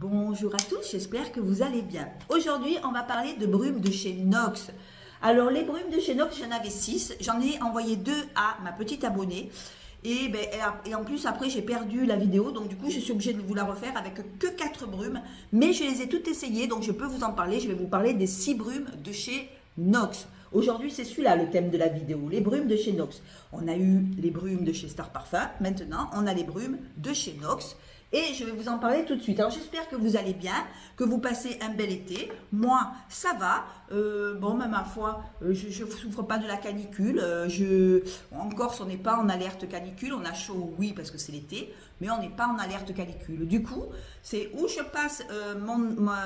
Bonjour à tous, j'espère que vous allez bien. Aujourd'hui, on va parler de brumes de chez Nox. Alors, les brumes de chez Nox, j'en avais 6. J'en ai envoyé 2 à ma petite abonnée. Et en plus, après, j'ai perdu la vidéo. Donc, du coup, je suis obligée de vous la refaire avec que 4 brumes. Mais je les ai toutes essayées, donc je peux vous en parler. Je vais vous parler des 6 brumes de chez Nox. Aujourd'hui, c'est celui-là le thème de la vidéo, les brumes de chez Nox. On a eu les brumes de chez Star Parfum. Maintenant, on a les brumes de chez Nox. Et je vais vous en parler tout de suite. Alors, j'espère que vous allez bien, que vous passez un bel été. Moi, ça va. Bon, mais ma foi, je ne souffre pas de la canicule. En Corse, on n'est pas en alerte canicule. On a chaud, oui, parce que c'est l'été, mais on n'est pas en alerte canicule. Du coup, c'est où je passe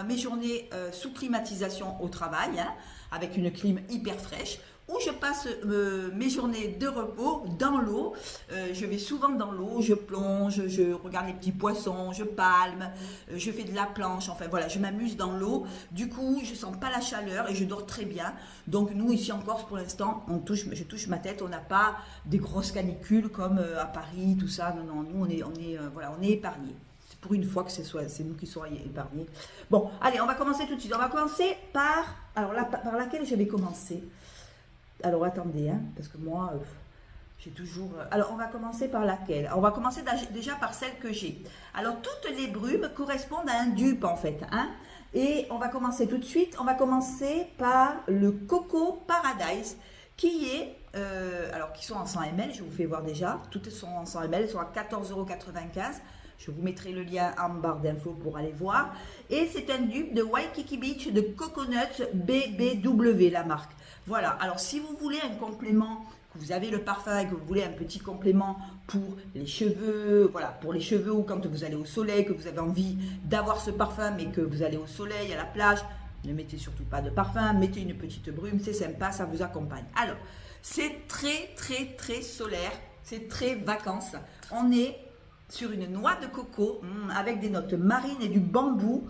mes journées sous climatisation au travail, hein, avec une clim hyper fraîche, où je passe mes journées de repos dans l'eau. Je vais souvent dans l'eau, je plonge, je regarde les petits poissons, je palme, je fais de la planche, enfin voilà, je m'amuse dans l'eau. Du coup, je sens pas la chaleur et je dors très bien. Donc nous, ici en Corse, pour l'instant, je touche ma tête, on n'a pas des grosses canicules comme à Paris, tout ça. Non, non, nous, on est épargnés. C'est pour une fois que c'est nous qui sommes épargnés. Bon, allez, on va commencer tout de suite. On va commencer par laquelle je vais commencer. Alors attendez, hein, parce que moi, j'ai toujours... Alors on va commencer par laquelle? On va commencer déjà par celle que j'ai. Alors toutes les brumes correspondent à un dupe en fait, hein. Et on va commencer tout de suite. On va commencer par le Coco Paradise qui est... qui sont en 100 ml, je vous fais voir déjà. Toutes sont en 100 ml, elles sont à 14,95 €. Je vous mettrai le lien en barre d'infos pour aller voir. Et c'est un dupe de Waikiki Beach de Coconut BBW, la marque. Voilà, alors si vous voulez un complément, que vous avez le parfum et que vous voulez un petit complément pour les cheveux, voilà, pour les cheveux ou quand vous allez au soleil, que vous avez envie d'avoir ce parfum mais que vous allez au soleil, à la plage, ne mettez surtout pas de parfum, mettez une petite brume, c'est sympa, ça vous accompagne. Alors, c'est très solaire, c'est très vacances. On est sur une noix de coco avec des notes marines et du bambou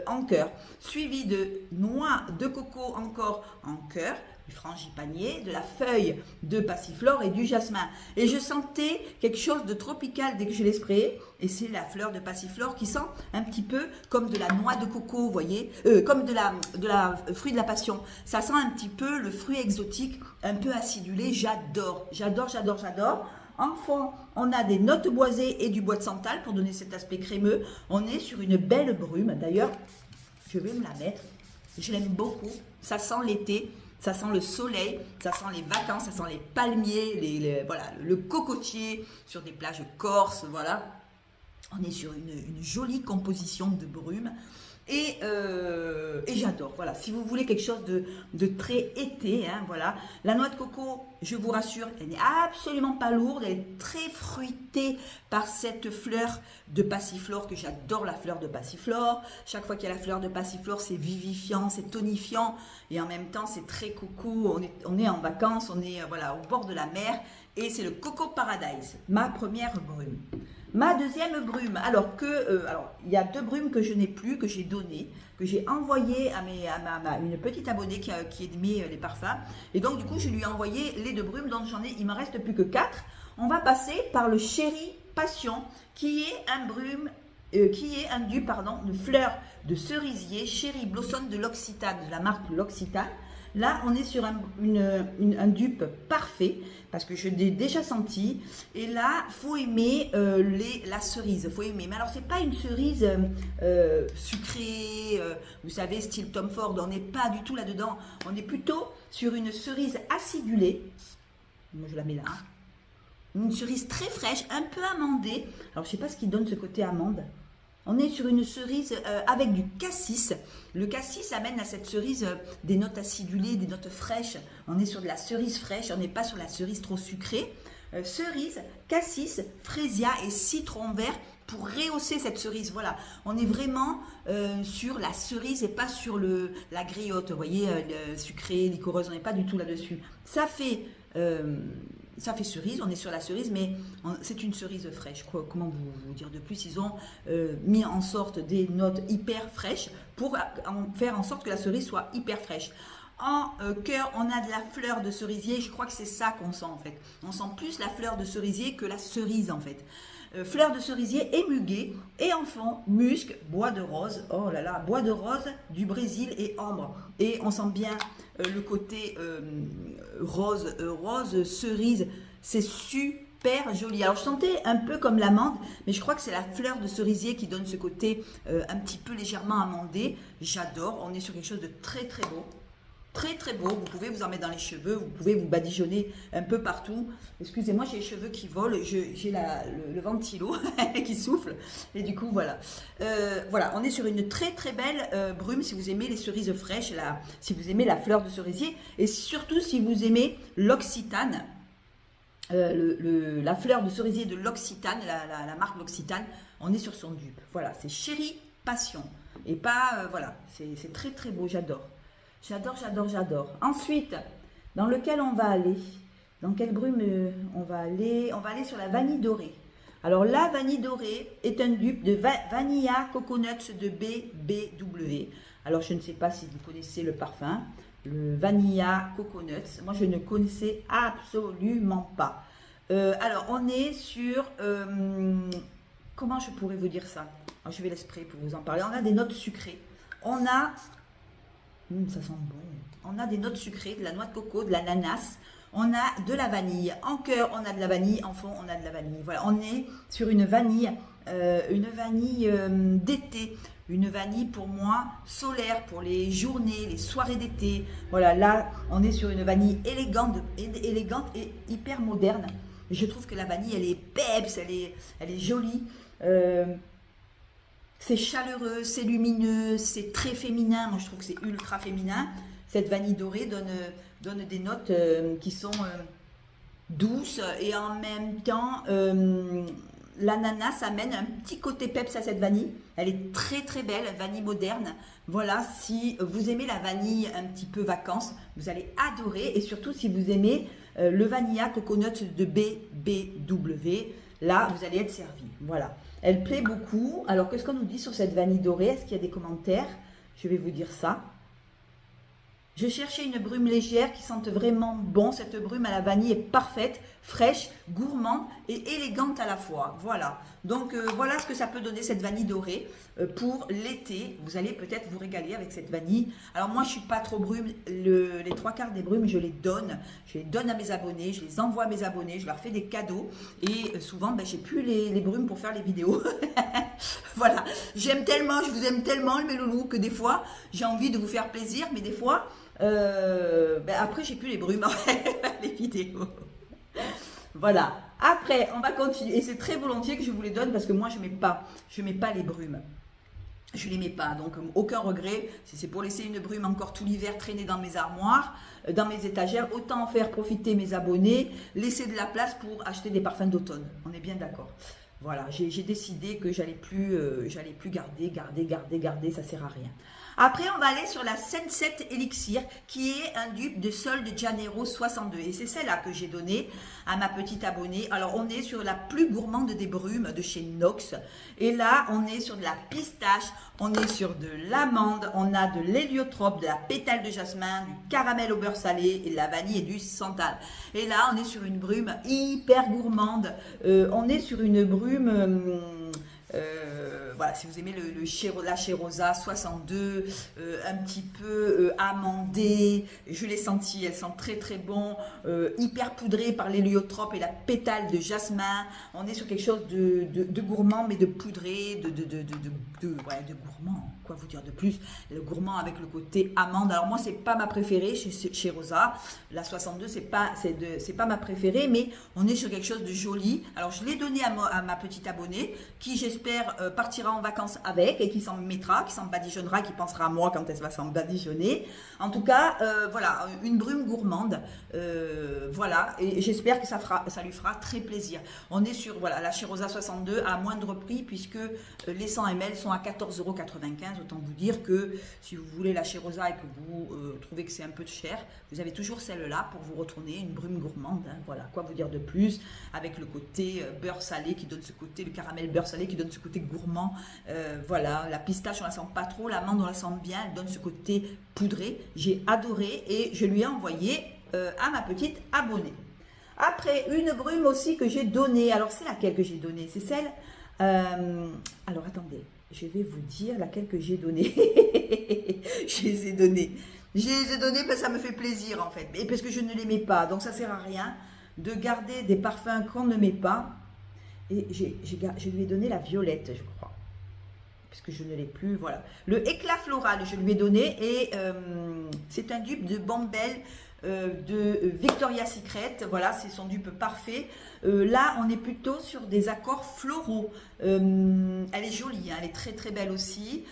en cœur, suivi de noix de coco encore en cœur, du frangipanier, de la feuille de passiflore et du jasmin. Et je sentais quelque chose de tropical dès que je l'ai sprayé, et c'est la fleur de passiflore qui sent un petit peu comme de la noix de coco, vous voyez, comme de la fruit de la passion. Ça sent un petit peu le fruit exotique, un peu acidulé. J'adore. En fond, on a des notes boisées et du bois de santal pour donner cet aspect crémeux. On est sur une belle brume. D'ailleurs, je vais me la mettre. Je l'aime beaucoup. Ça sent l'été, ça sent le soleil, ça sent les vacances, ça sent les palmiers, voilà, le cocotier sur des plages corses. Voilà. On est sur une jolie composition de brume. Et j'adore, voilà, si vous voulez quelque chose de très été, hein, voilà. La noix de coco, je vous rassure, elle n'est absolument pas lourde, elle est très fruitée par cette fleur de passiflore, que j'adore la fleur de passiflore. Chaque fois qu'il y a la fleur de passiflore, c'est vivifiant, c'est tonifiant, et en même temps, c'est très coco, on est en vacances, on est voilà, au bord de la mer, et c'est le Coco Paradise, ma première brume. Ma deuxième brume, alors il y a 2 brumes que je n'ai plus, que j'ai données, que j'ai envoyées à une petite abonnée qui aimait les parfums. Et donc du coup, je lui ai envoyé les 2 brumes, donc il m'en reste plus que 4. On va passer par le Chéri Passion, qui est un dupe, de fleurs de cerisier, Chéri Blossom de l'Occitane, de la marque L'Occitane. Là, on est sur un dupe parfait, parce que je l'ai déjà senti. Et là, il faut aimer la cerise. Faut aimer. Mais alors, ce n'est pas une cerise sucrée, vous savez, style Tom Ford. On n'est pas du tout là-dedans. On est plutôt sur une cerise acidulée. Moi, je la mets là. Une cerise très fraîche, un peu amandée. Alors, je ne sais pas ce qui donne ce côté amande. On est sur une cerise avec du cassis. Le cassis amène à cette cerise des notes acidulées, des notes fraîches. On est sur de la cerise fraîche, on n'est pas sur la cerise trop sucrée. Cerise, cassis, frésia et citron vert pour rehausser cette cerise. Voilà, on est vraiment sur la cerise et pas sur la griotte. Vous voyez, sucrée, liquoreuse, on n'est pas du tout là-dessus. Ça fait cerise, on est sur la cerise, mais c'est une cerise fraîche. Comment vous dire de plus? Ils ont mis en sorte des notes hyper fraîches pour faire en sorte que la cerise soit hyper fraîche. En cœur, on a de la fleur de cerisier. Je crois que c'est ça qu'on sent en fait. On sent plus la fleur de cerisier que la cerise en fait. fleur de cerisier et muguet. Et en fond, musc, bois de rose. Oh là là, bois de rose du Brésil et ambre. Et on sent bien le côté rose, rose cerise. C'est super joli. Alors je sentais un peu comme l'amande, mais je crois que c'est la fleur de cerisier qui donne ce côté un petit peu légèrement amandé. J'adore. On est sur quelque chose de très très beau. Très très beau, vous pouvez vous en mettre dans les cheveux, vous pouvez vous badigeonner un peu partout. Excusez-moi, j'ai les cheveux qui volent, j'ai le ventilo qui souffle. Et du coup, voilà. Voilà, on est sur une très très belle brume si vous aimez les cerises fraîches, si vous aimez la fleur de cerisier. Et surtout si vous aimez l'Occitane, la fleur de cerisier de l'Occitane, la marque l'Occitane, on est sur son dupe. Voilà, c'est Chérie Passion. Et pas, voilà, c'est très très beau, j'adore. J'adore, j'adore, j'adore. Ensuite, dans lequel on va aller? Dans quelle brume on va aller? On va aller sur la vanille dorée. Alors, la vanille dorée est un dupe de Vanilla Coconuts de BBW. Alors, je ne sais pas si vous connaissez le parfum, le Vanilla Coconuts. Moi, je ne connaissais absolument pas. Alors, on est sur... comment je pourrais vous dire ça? Alors, je vais l'esprit pour vous en parler. On a des notes sucrées. On a... ça sent bon. On a des notes sucrées, de la noix de coco, de l'ananas. On a de la vanille. En cœur, on a de la vanille. En fond, on a de la vanille. Voilà, on est sur une vanille d'été. Une vanille pour moi solaire, pour les journées, les soirées d'été. Voilà, là, on est sur une vanille élégante et hyper moderne. Je trouve que la vanille, elle est peps, elle est jolie. C'est chaleureux, c'est lumineux, c'est très féminin. Moi, je trouve que c'est ultra féminin. Cette vanille dorée donne des notes qui sont douces et en même temps, l'ananas amène un petit côté peps à cette vanille. Elle est très très belle, vanille moderne. Voilà, si vous aimez la vanille un petit peu vacances, vous allez adorer. Et surtout, si vous aimez le Vanilla Coconuts de BBW, là, vous allez être servi. Voilà. Elle plaît beaucoup. Alors, qu'est-ce qu'on nous dit sur cette vanille dorée? Est-ce qu'il y a des commentaires? Je vais vous dire ça. Je cherchais une brume légère qui sente vraiment bon. Cette brume à la vanille est parfaite, fraîche, gourmande et élégante à la fois. Voilà. Donc, voilà ce que ça peut donner cette vanille dorée pour l'été. Vous allez peut-être vous régaler avec cette vanille. Alors, moi, je ne suis pas trop brume. Les 3/4 des brumes, je les donne. Je les donne à mes abonnés. Je les envoie à mes abonnés. Je leur fais des cadeaux. Et souvent, ben, j'ai plus les brumes pour faire les vidéos. Voilà. J'aime tellement, je vous aime tellement, mes loulous, que des fois, j'ai envie de vous faire plaisir. Mais des fois... ben après j'ai plus les brumes les vidéos. Voilà, après on va continuer et c'est très volontiers que je vous les donne parce que moi je mets pas les brumes, je les mets pas, donc aucun regret. Si c'est pour laisser une brume encore tout l'hiver traîner dans mes armoires, dans mes étagères, autant en faire profiter mes abonnés, laisser de la place pour acheter des parfums d'automne. On est bien d'accord. Voilà, j'ai décidé que j'allais plus garder, ça sert à rien. Après, on va aller sur la Sunset Elixir, qui est un dupe de Sol de Janeiro 62. Et c'est celle-là que j'ai donnée à ma petite abonnée. Alors, on est sur la plus gourmande des brumes de chez Nox. Et là, on est sur de la pistache, on est sur de l'amande, on a de l'héliotrope, de la pétale de jasmin, du caramel au beurre salé, et de la vanille et du santal. Et là, on est sur une brume hyper gourmande. On est sur une brume... voilà, si vous aimez la Cheirosa 62, un petit peu amandée, je l'ai senti, elle sent très très bon, hyper poudrée par l'héliotrope et la pétale de jasmin. On est sur quelque chose de gourmand, mais de poudré, de gourmand. Quoi vous dire de plus? Le gourmand avec le côté amande. Alors moi, c'est pas ma préférée chez Rosa. La 62, c'est pas ma préférée, mais on est sur quelque chose de joli. Alors je l'ai donné à ma petite abonnée qui, j'espère, partira en vacances avec et qui s'en mettra, qui s'en badigeonnera, qui pensera à moi quand elle va s'en badigeonner. En tout cas, voilà, une brume gourmande. Voilà, et j'espère que ça lui fera très plaisir. On est sur voilà, la Cheirosa 62 à moindre prix puisque les 100 ml sont à 14,95 €. Autant vous dire que si vous voulez la Cheirosa et que vous trouvez que c'est un peu cher, vous avez toujours celle-là pour vous retourner, une brume gourmande. Hein, voilà, quoi vous dire de plus, avec le côté beurre salé qui donne ce côté, le caramel beurre salé qui donne ce côté gourmand. Voilà, la pistache on la sent pas trop, l'amande on la sent bien, elle donne ce côté poudré. J'ai adoré et je lui ai envoyé à ma petite abonnée. Après, une brume aussi que j'ai donnée. Alors, c'est laquelle que j'ai donnée? C'est celle... alors, attendez. Je vais vous dire laquelle que j'ai donnée. Je les ai données. Je les ai données parce que ça me fait plaisir, en fait. Et parce que je ne les mets pas. Donc, ça ne sert à rien de garder des parfums qu'on ne met pas. Et je lui ai donné la violette, je crois. Puisque je ne l'ai plus, voilà. Le éclat floral, je lui ai donné. Et c'est un dupe de Bombelle de Victoria's Secret. Voilà, c'est son dupe parfait. Là, on est plutôt sur des accords floraux. Elle est jolie, hein, elle est très très belle aussi.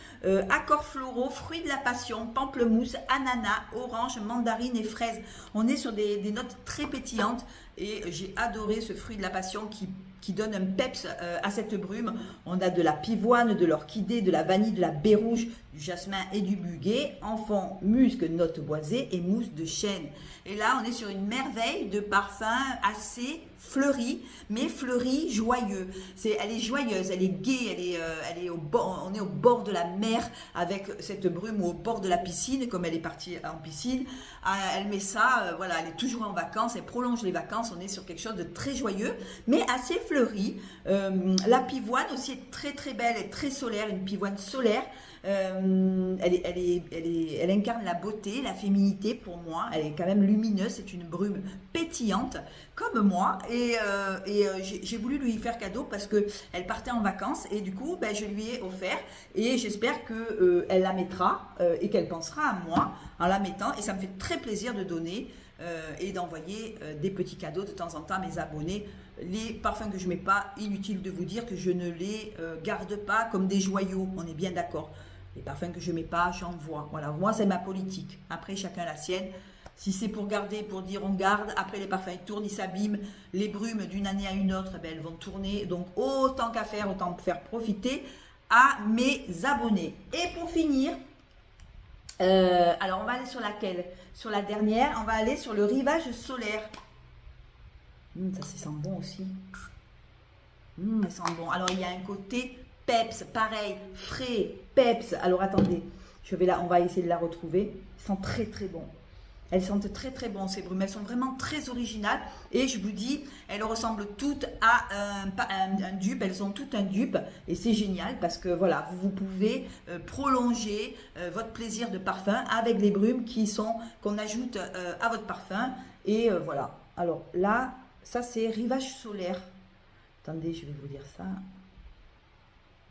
Accords floraux, fruits de la passion, pamplemousse, ananas, orange, mandarine et fraise. On est sur des notes très pétillantes et j'ai adoré ce fruit de la passion qui donne un peps à cette brume. On a de la pivoine, de l'orchidée, de la vanille, de la baie rouge, du jasmin et du muguet. En fond, musc, notes boisées et mousse de chêne. Et là, on est sur une merveille de parfum assez fleuri, mais fleuri joyeux. Elle est joyeuse, elle est gaie, on est au bord de la mer avec cette brume ou au bord de la piscine, comme elle est partie en piscine. Elle met ça, voilà, elle est toujours en vacances, elle prolonge les vacances. On est sur quelque chose de très joyeux, mais assez fleuri. La pivoine aussi est très très belle et très solaire, une pivoine solaire. Elle incarne la beauté, la féminité pour moi. Elle est quand même lumineuse, c'est une brume pétillante comme moi. Et j'ai voulu lui faire cadeau parce que elle partait en vacances et du coup je lui ai offert et j'espère que elle la mettra et qu'elle pensera à moi en la mettant. Et ça me fait très plaisir de donner et d'envoyer des petits cadeaux de temps en temps à mes abonnés. Les parfums que je ne mets pas, inutile de vous dire que je ne les garde pas comme des joyaux, on est bien d'accord. Les parfums que je ne mets pas, j'envoie. Voilà, moi c'est ma politique. Après, chacun la sienne. Si c'est pour garder, pour dire on garde, après les parfums ils tournent, ils s'abîment. Les brumes d'une année à une autre, elles vont tourner. Donc autant qu'à faire, autant faire profiter à mes abonnés. Et pour finir, alors on va aller sur laquelle? Sur la dernière, on va aller sur le rivage solaire. Ça sent bon aussi. Ça sent bon. Alors il y a un côté peps, pareil, frais, peps. Alors attendez, on va essayer de la retrouver. Elles sont très très bons. Elles sentent très très bon ces brumes. Elles sont vraiment très originales. Et je vous dis, elles ressemblent toutes à un dupe. Elles ont toutes un dupe. Et c'est génial parce que voilà, vous pouvez prolonger votre plaisir de parfum avec des brumes qu'on ajoute à votre parfum. Et voilà. Alors là, ça c'est rivage solaire. Attendez, je vais vous dire ça.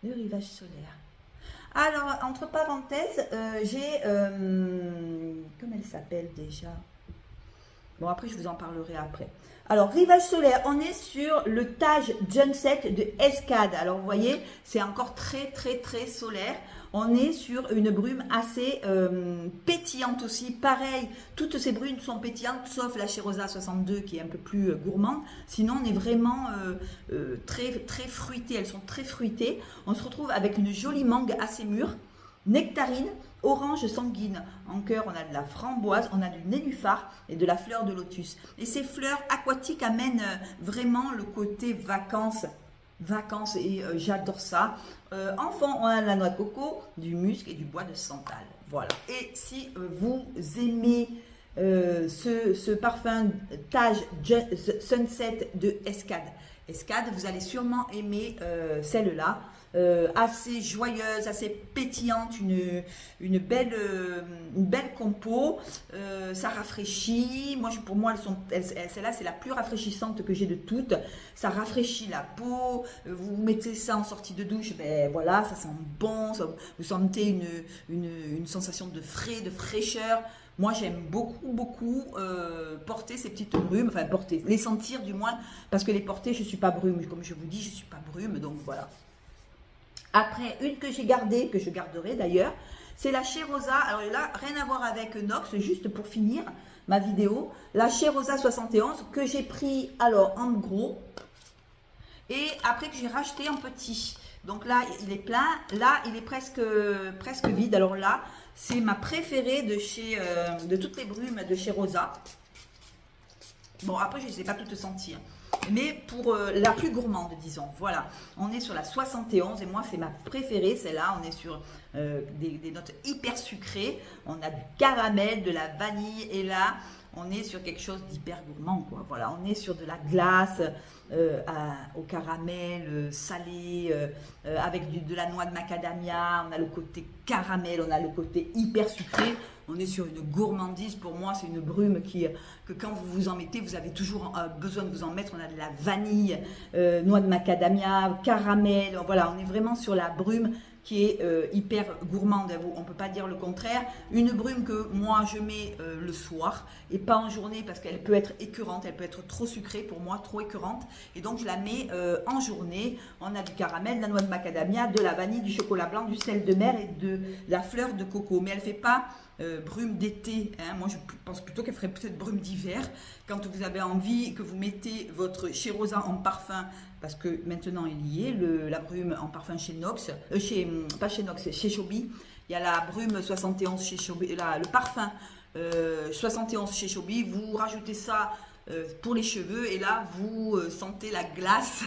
Le rivage solaire. Alors, entre parenthèses, j'ai... comment elle s'appelle déjà? Bon, après, je vous en parlerai après. Alors, rivage solaire, on est sur le Taj Sunset de Escade. Alors, vous voyez, c'est encore très, très, très solaire. On est sur une brume assez pétillante aussi. Pareil, toutes ces brumes sont pétillantes, sauf la Cheirosa 62 qui est un peu plus gourmande. Sinon, on est vraiment très, très fruité. Elles sont très fruitées. On se retrouve avec une jolie mangue assez mûre, nectarine, orange sanguine. En cœur, on a de la framboise, on a du nénuphar et de la fleur de lotus. Et ces fleurs aquatiques amènent vraiment le côté vacances et j'adore ça. En fond, on a de la noix de coco, du musc et du bois de santal. Voilà. Et si vous aimez ce parfum Taj Sunset de Escade, vous allez sûrement aimer celle-là. Assez joyeuse, assez pétillante, une belle compo. Ça rafraîchit. Pour moi, celle-là, c'est la plus rafraîchissante que j'ai de toutes. Ça rafraîchit la peau. Vous mettez ça en sortie de douche, ben voilà, ça sent bon. Vous sentez une sensation de frais, de fraîcheur. Moi, j'aime beaucoup porter ces petites brumes, enfin les sentir du moins, parce que les porter, je ne suis pas brume. Comme je vous dis, je ne suis pas brume, donc voilà. Après, une que j'ai gardée, que je garderai d'ailleurs, c'est la Cheirosa. Alors là, rien à voir avec Nox, juste pour finir ma vidéo. La Cheirosa 71 que j'ai pris alors en gros et après que j'ai racheté en petit. Donc là, il est plein. Là, il est presque vide. Alors là, c'est ma préférée de toutes les brumes de Cheirosa. Bon, après, je ne les ai pas toutes senties. Mais pour la plus gourmande, disons. Voilà, on est sur la 71 et moi, c'est ma préférée. Celle-là, on est sur des notes hyper sucrées. On a du caramel, de la vanille et là, on est sur quelque chose d'hyper gourmand, quoi. Voilà, on est sur de la glace au caramel salé, avec de la noix de macadamia. On a le côté caramel, on a le côté hyper sucré. On est sur une gourmandise. Pour moi, c'est une brume que quand vous vous en mettez, vous avez toujours besoin de vous en mettre. On a de la vanille, noix de macadamia, caramel. Voilà, on est vraiment sur la brume qui est hyper gourmande. On ne peut pas dire le contraire. Une brume que moi, je mets le soir et pas en journée parce qu'elle peut être écœurante. Elle peut être trop sucrée pour moi, trop écœurante. Et donc, je la mets en journée. On a du caramel, de la noix de macadamia, de la vanille, du chocolat blanc, du sel de mer et de la fleur de coco. Mais elle ne fait pas brume d'été, hein. Moi je pense plutôt qu'elle ferait peut-être brume d'hiver quand vous avez envie que vous mettez votre chez Rosa en parfum, parce que maintenant il y est la brume en parfum chez Nox, pas chez Nox, chez Chobi. Il y a la brume 71 chez Chobi, le parfum 71 chez Chobi. Vous rajoutez ça pour les cheveux et là vous sentez la glace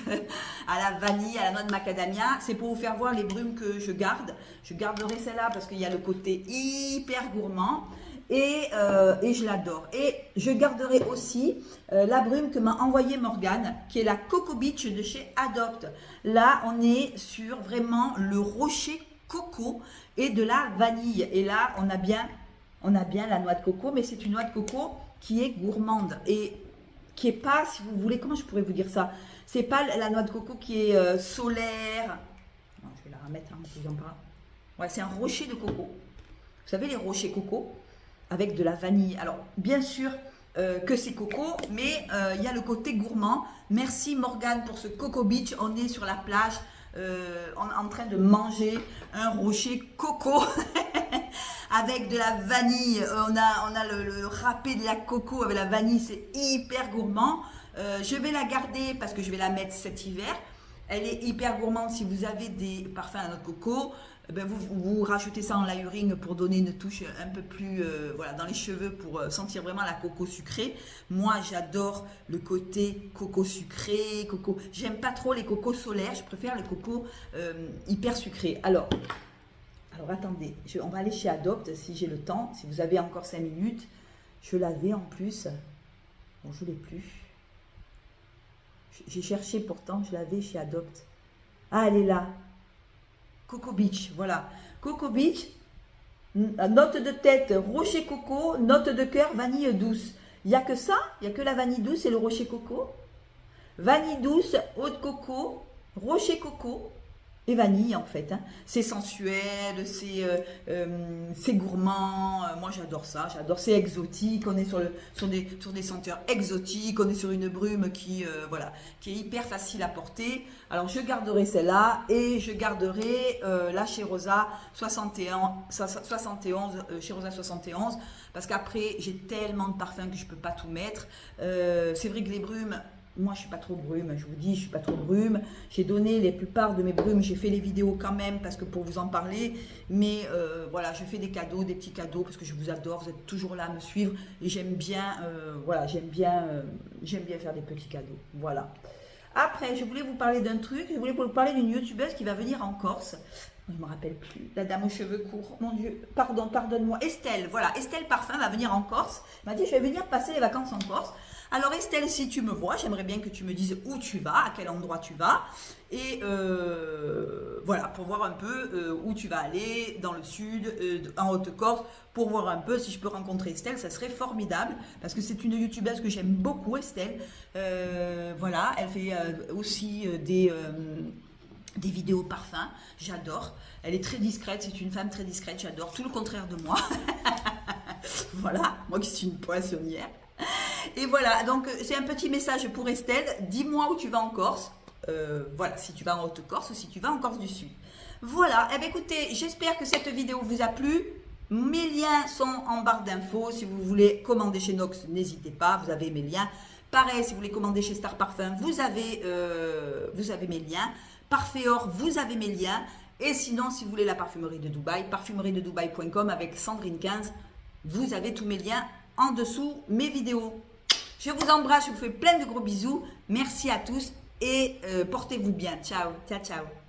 à la vanille, à la noix de macadamia. C'est pour vous faire voir les brumes que je garde. Je garderai celle-là parce qu'il y a le côté hyper gourmand et je l'adore. Et je garderai aussi la brume que m'a envoyée Morgane, qui est la Coco Beach de chez Adopt. Là on est sur vraiment le rocher coco et de la vanille. Et là on a bien la noix de coco, mais c'est une noix de coco qui est gourmande et qui est pas, si vous voulez, comment je pourrais vous dire ça, c'est pas la noix de coco qui est solaire. Non, je vais la remettre, hein, je vous en parle. Ouais, c'est un rocher de coco. Vous savez, les rochers coco avec de la vanille. Alors, bien sûr que c'est coco, mais il y a le côté gourmand. Merci Morgane pour ce Coco Beach. On est sur la plage en train de manger un rocher coco avec de la vanille. On a le râpé de la coco avec la vanille, c'est hyper gourmand. Je vais la garder parce que je vais la mettre cet hiver. Elle est hyper gourmande. Si vous avez des parfums à noix de coco, ben vous rajoutez ça en layering pour donner une touche un peu plus voilà, dans les cheveux, pour sentir vraiment la coco sucrée. Moi j'adore le côté coco sucré, coco. J'aime pas trop les cocos solaires, je préfère les cocos hyper sucrés. Alors attendez, on va aller chez Adopt si j'ai le temps, si vous avez encore 5 minutes. Je l'avais en plus, bon je ne l'ai plus. J'ai cherché pourtant, je l'avais chez Adopt. Ah, elle est là. Coco Beach, voilà. Coco Beach, note de tête, rocher coco, note de cœur, vanille douce. Il n'y a que ça, il n'y a que la vanille douce et le rocher coco. Vanille douce, eau de coco, rocher coco et vanille en fait. Hein. C'est sensuel, c'est gourmand. Moi j'adore ça, j'adore. C'est exotique. On est sur des senteurs exotiques. On est sur une brume voilà, qui est hyper facile à porter. Alors je garderai celle-là et je garderai la chez Rosa 71 chez Rosa 71 parce qu'après j'ai tellement de parfums que je peux pas tout mettre. C'est vrai que les brumes, moi, je suis pas trop brume, je vous dis, je suis pas trop brume. J'ai donné les plupart de mes brumes, j'ai fait les vidéos quand même parce que pour vous en parler. Mais voilà, je fais des cadeaux, des petits cadeaux parce que je vous adore. Vous êtes toujours là à me suivre et j'aime bien, voilà, j'aime bien faire des petits cadeaux. Voilà. Après, je voulais vous parler d'un truc. Je voulais vous parler d'une youtubeuse qui va venir en Corse. Je ne me rappelle plus. La dame aux cheveux courts. Mon Dieu, pardonne-moi. Estelle, voilà. Estelle Parfum va venir en Corse. Elle m'a dit, je vais venir passer les vacances en Corse. Alors Estelle, si tu me vois, j'aimerais bien que tu me dises où tu vas, à quel endroit tu vas. Et voilà, pour voir un peu où tu vas aller, dans le sud, en Haute-Corse, pour voir un peu si je peux rencontrer Estelle, ça serait formidable. Parce que c'est une youtubeuse que j'aime beaucoup, Estelle. Voilà, elle fait aussi des vidéos parfums, j'adore. Elle est très discrète, c'est une femme très discrète, j'adore. Tout le contraire de moi. Voilà, moi qui suis une poissonnière. Et voilà, donc c'est un petit message pour Estelle. Dis-moi où tu vas en Corse. Voilà, si tu vas en Haute-Corse ou si tu vas en Corse du Sud. Voilà, eh bien écoutez, j'espère que cette vidéo vous a plu. Mes liens sont en barre d'infos. Si vous voulez commander chez Nox, n'hésitez pas, vous avez mes liens. Pareil, si vous voulez commander chez Star Parfum, vous avez mes liens. Parfeor, vous avez mes liens. Et sinon, si vous voulez la parfumerie de Dubaï, parfumeriededubaï.com avec Sandrine 15, vous avez tous mes liens en dessous mes vidéos. Je vous embrasse, je vous fais plein de gros bisous. Merci à tous et portez-vous bien. Ciao, ciao, ciao.